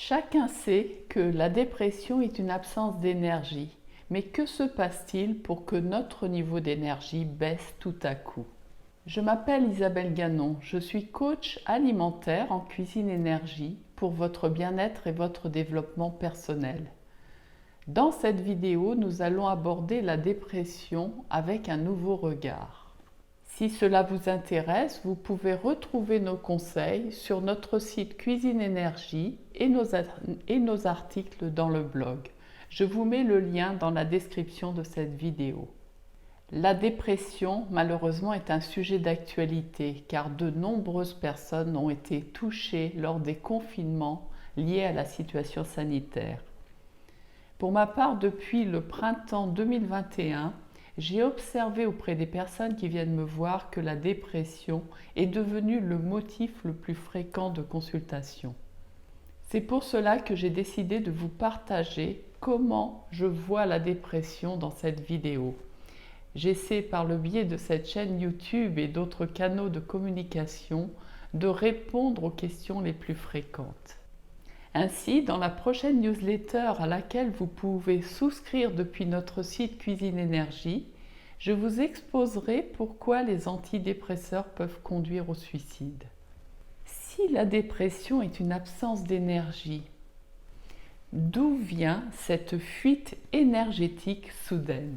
Chacun sait que la dépression est une absence d'énergie, mais que se passe-t-il pour que notre niveau d'énergie baisse tout à coup? Je m'appelle Isabelle Ganon, je suis coach alimentaire en cuisine énergie pour votre bien-être et votre développement personnel. Dans cette vidéo, nous allons aborder la dépression avec un nouveau regard. Si cela vous intéresse, vous pouvez retrouver nos conseils sur notre site Cuisine Énergie et nos articles dans le blog. Je vous mets le lien dans la description de cette vidéo. La dépression, malheureusement, est un sujet d'actualité car de nombreuses personnes ont été touchées lors des confinements liés à la situation sanitaire. Pour ma part, depuis le printemps 2021, j'ai observé auprès des personnes qui viennent me voir que la dépression est devenue le motif le plus fréquent de consultation. C'est pour cela que j'ai décidé de vous partager comment je vois la dépression dans cette vidéo. J'essaie par le biais de cette chaîne YouTube et d'autres canaux de communication de répondre aux questions les plus fréquentes. Ainsi, dans la prochaine newsletter à laquelle vous pouvez souscrire depuis notre site Cuisine Énergie, je vous exposerai pourquoi les antidépresseurs peuvent conduire au suicide. Si la dépression est une absence d'énergie, d'où vient cette fuite énergétique soudaine?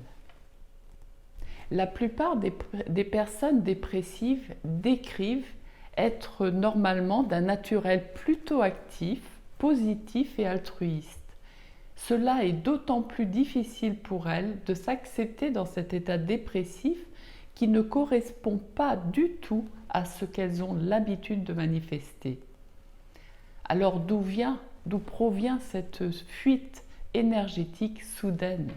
La plupart des personnes dépressives décrivent être normalement d'un naturel plutôt actif, positif et altruiste. Cela est d'autant plus difficile pour elles de s'accepter dans cet état dépressif qui ne correspond pas du tout à ce qu'elles ont l'habitude de manifester. Alors d'où provient cette fuite énergétique soudaine?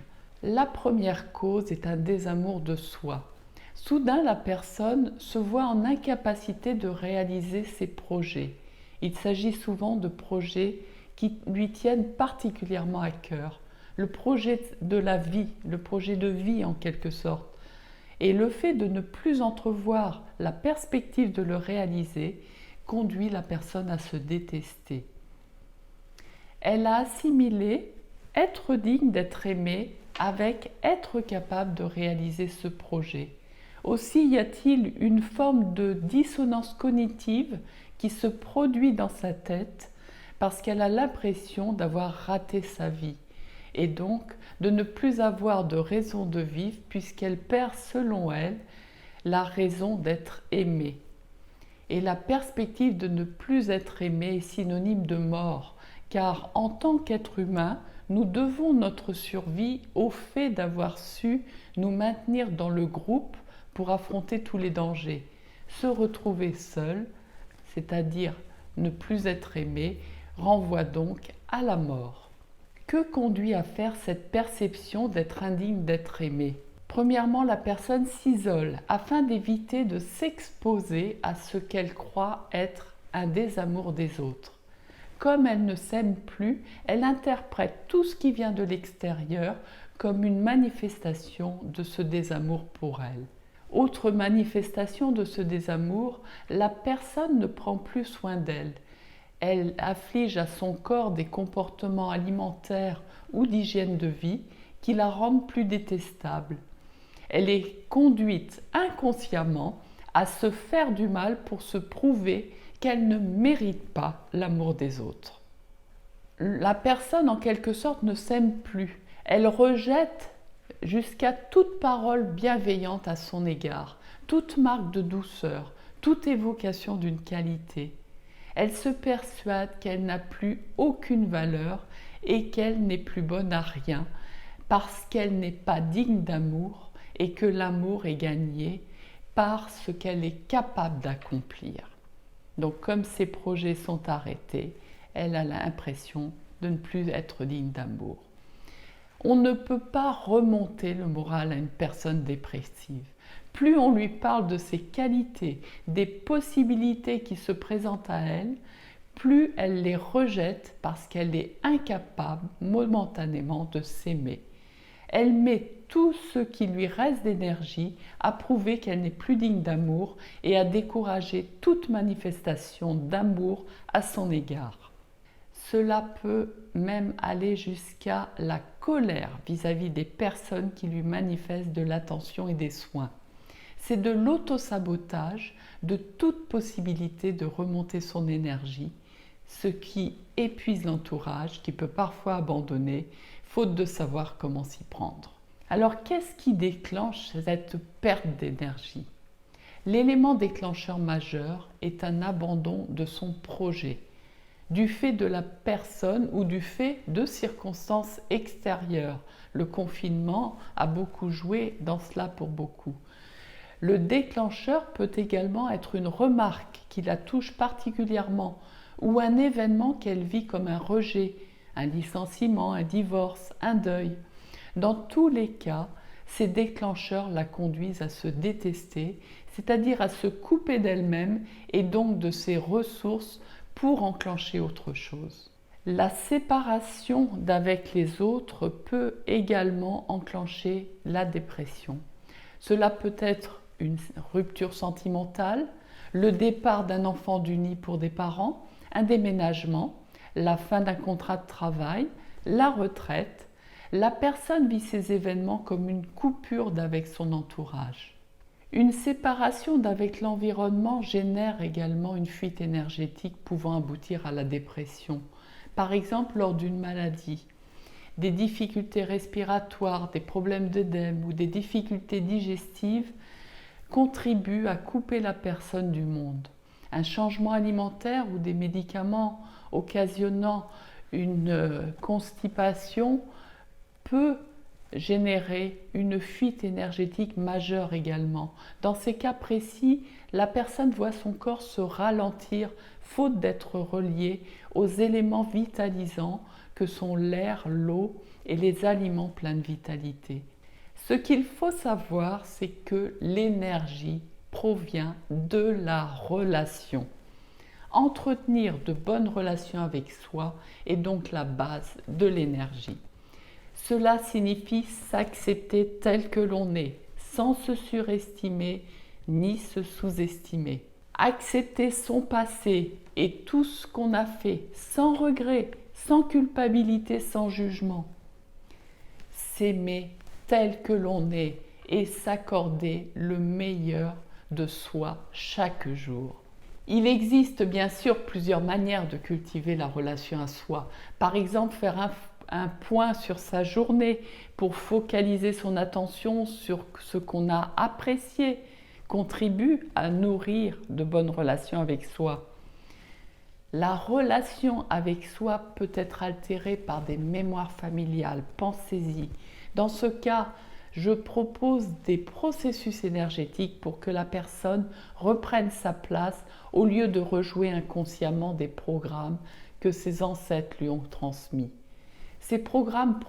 La première cause est un désamour de soi. Soudain, la personne se voit en incapacité de réaliser ses projets. Il s'agit souvent de projets qui lui tiennent particulièrement à cœur. Le projet de la vie, le projet de vie en quelque sorte. Et le fait de ne plus entrevoir la perspective de le réaliser conduit la personne à se détester. Elle a assimilé être digne d'être aimée avec être capable de réaliser ce projet. Aussi y a-t-il une forme de dissonance cognitive qui se produit dans sa tête parce qu'elle a l'impression d'avoir raté sa vie et donc de ne plus avoir de raison de vivre puisqu'elle perd selon elle la raison d'être aimée. Et la perspective de ne plus être aimée est synonyme de mort car en tant qu'être humain, nous devons notre survie au fait d'avoir su nous maintenir dans le groupe pour affronter tous les dangers. Se retrouver seul, c'est-à-dire ne plus être aimé, renvoie donc à la mort. Que conduit à faire cette perception d'être indigne d'être aimé? Premièrement, la personne s'isole afin d'éviter de s'exposer à ce qu'elle croit être un désamour des autres. Comme elle ne s'aime plus, elle interprète tout ce qui vient de l'extérieur comme une manifestation de ce désamour pour elle. Autre manifestation de ce désamour, la personne ne prend plus soin d'elle. Elle afflige à son corps des comportements alimentaires ou d'hygiène de vie qui la rendent plus détestable. Elle est conduite inconsciemment à se faire du mal pour se prouver qu'elle ne mérite pas l'amour des autres. La personne, en quelque sorte, ne s'aime plus. Elle rejette jusqu'à toute parole bienveillante à son égard, toute marque de douceur, toute évocation d'une qualité. Elle se persuade qu'elle n'a plus aucune valeur et qu'elle n'est plus bonne à rien parce qu'elle n'est pas digne d'amour et que l'amour est gagné par ce qu'elle est capable d'accomplir. Donc comme ses projets sont arrêtés, elle a l'impression de ne plus être digne d'amour. On ne peut pas remonter le moral à une personne dépressive. Plus on lui parle de ses qualités, des possibilités qui se présentent à elle, plus elle les rejette parce qu'elle est incapable momentanément de s'aimer. Elle met tout ce qui lui reste d'énergie à prouver qu'elle n'est plus digne d'amour et à décourager toute manifestation d'amour à son égard. Cela peut même aller jusqu'à la colère vis-à-vis des personnes qui lui manifestent de l'attention et des soins. C'est de l'auto-sabotage de toute possibilité de remonter son énergie, ce qui épuise l'entourage, qui peut parfois abandonner, faute de savoir comment s'y prendre. Alors, qu'est-ce qui déclenche cette perte d'énergie? L'élément déclencheur majeur est un abandon de son projet, du fait de la personne ou du fait de circonstances extérieures. Le confinement a beaucoup joué dans cela pour beaucoup. Le déclencheur peut également être une remarque qui la touche particulièrement ou un événement qu'elle vit comme un rejet, un licenciement, un divorce, un deuil. Dans tous les cas, ces déclencheurs la conduisent à se détester, c'est-à-dire à se couper d'elle-même et donc de ses ressources pour enclencher autre chose. La séparation d'avec les autres peut également enclencher la dépression. Cela peut être une rupture sentimentale, le départ d'un enfant du nid pour des parents, un déménagement, la fin d'un contrat de travail, la retraite. La personne vit ces événements comme une coupure d'avec son entourage. Une séparation d'avec l'environnement génère également une fuite énergétique pouvant aboutir à la dépression. Par exemple, lors d'une maladie, des difficultés respiratoires, des problèmes d'œdème ou des difficultés digestives contribuent à couper la personne du monde. Un changement alimentaire ou des médicaments occasionnant une constipation peut générer une fuite énergétique majeure également. Dans ces cas précis, la personne voit son corps se ralentir faute d'être relié aux éléments vitalisants que sont l'air, l'eau et les aliments pleins de vitalité. Ce qu'il faut savoir, c'est que l'énergie provient de la relation. Entretenir de bonnes relations avec soi est donc la base de l'énergie. Cela signifie s'accepter tel que l'on est, sans se surestimer ni se sous-estimer. Accepter son passé et tout ce qu'on a fait, sans regret, sans culpabilité, sans jugement. S'aimer tel que l'on est et s'accorder le meilleur de soi chaque jour. Il existe bien sûr plusieurs manières de cultiver la relation à soi. Par exemple, faire un point sur sa journée pour focaliser son attention sur ce qu'on a apprécié contribue à nourrir de bonnes relations avec soi. La relation avec soi peut être altérée par des mémoires familiales, pensez-y. Dans ce cas, je propose des processus énergétiques pour que la personne reprenne sa place au lieu de rejouer inconsciemment des programmes que ses ancêtres lui ont transmis. Ces programmes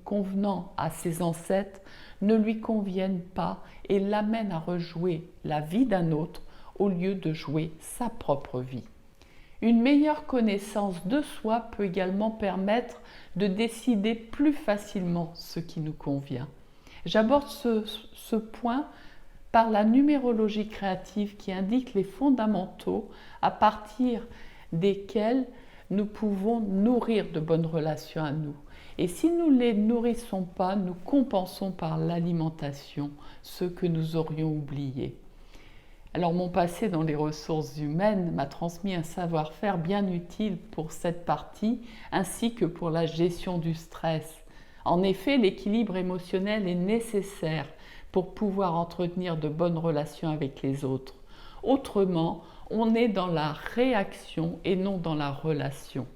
convenant à ses ancêtres ne lui conviennent pas et l'amènent à rejouer la vie d'un autre au lieu de jouer sa propre vie. Une meilleure connaissance de soi peut également permettre de décider plus facilement ce qui nous convient. J'aborde ce point par la numérologie créative qui indique les fondamentaux à partir desquels nous pouvons nourrir de bonnes relations à nous. Et si nous ne les nourrissons pas, nous compensons par l'alimentation ce que nous aurions oublié. Alors mon passé dans les ressources humaines m'a transmis un savoir-faire bien utile pour cette partie, ainsi que pour la gestion du stress. En effet, l'équilibre émotionnel est nécessaire pour pouvoir entretenir de bonnes relations avec les autres. Autrement, on est dans la réaction et non dans la relation.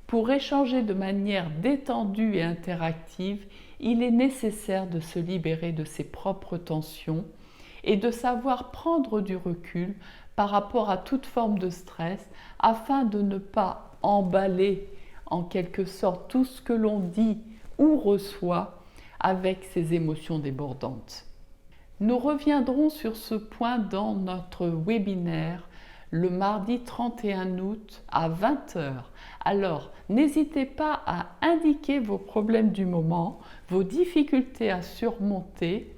Pour échanger de manière détendue et interactive, il est nécessaire de se libérer de ses propres tensions et de savoir prendre du recul par rapport à toute forme de stress afin de ne pas emballer en quelque sorte tout ce que l'on dit ou reçoit avec ces émotions débordantes. Nous reviendrons sur ce point dans notre webinaire le mardi 31 août à 20 h. Alors, n'hésitez pas à indiquer vos problèmes du moment, vos difficultés à surmonter,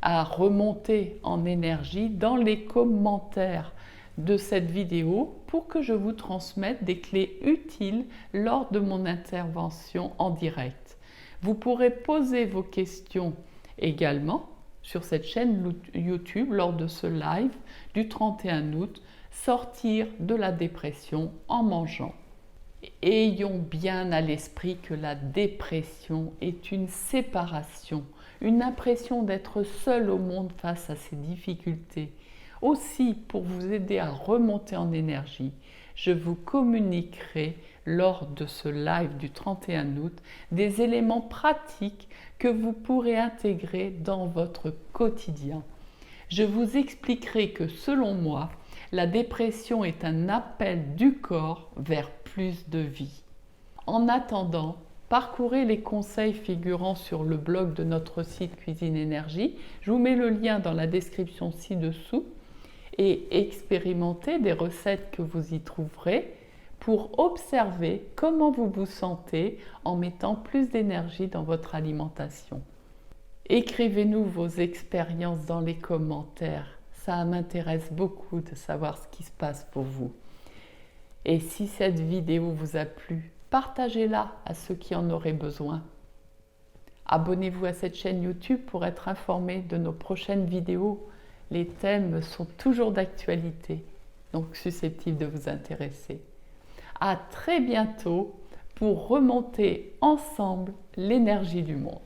à remonter en énergie dans les commentaires de cette vidéo pour que je vous transmette des clés utiles lors de mon intervention en direct. Vous pourrez poser vos questions également sur cette chaîne YouTube lors de ce live du 31 août, sortir de la dépression en mangeant. Ayons bien à l'esprit que la dépression est une séparation, une impression d'être seul au monde face à ses difficultés. Aussi, pour vous aider à remonter en énergie, je vous communiquerai lors de ce live du 31 août des éléments pratiques que vous pourrez intégrer dans votre quotidien. Je vous expliquerai que selon moi, la dépression est un appel du corps vers plus de vie. En attendant, parcourez les conseils figurant sur le blog de notre site Cuisine Énergie. Je vous mets le lien dans la description ci-dessous et expérimentez des recettes que vous y trouverez pour observer comment vous vous sentez en mettant plus d'énergie dans votre alimentation. Écrivez-nous vos expériences dans les commentaires. Ça m'intéresse beaucoup de savoir ce qui se passe pour vous. Et si cette vidéo vous a plu, partagez-la à ceux qui en auraient besoin. Abonnez-vous à cette chaîne YouTube pour être informé de nos prochaines vidéos. Les thèmes sont toujours d'actualité, donc susceptibles de vous intéresser. À très bientôt pour remonter ensemble l'énergie du monde.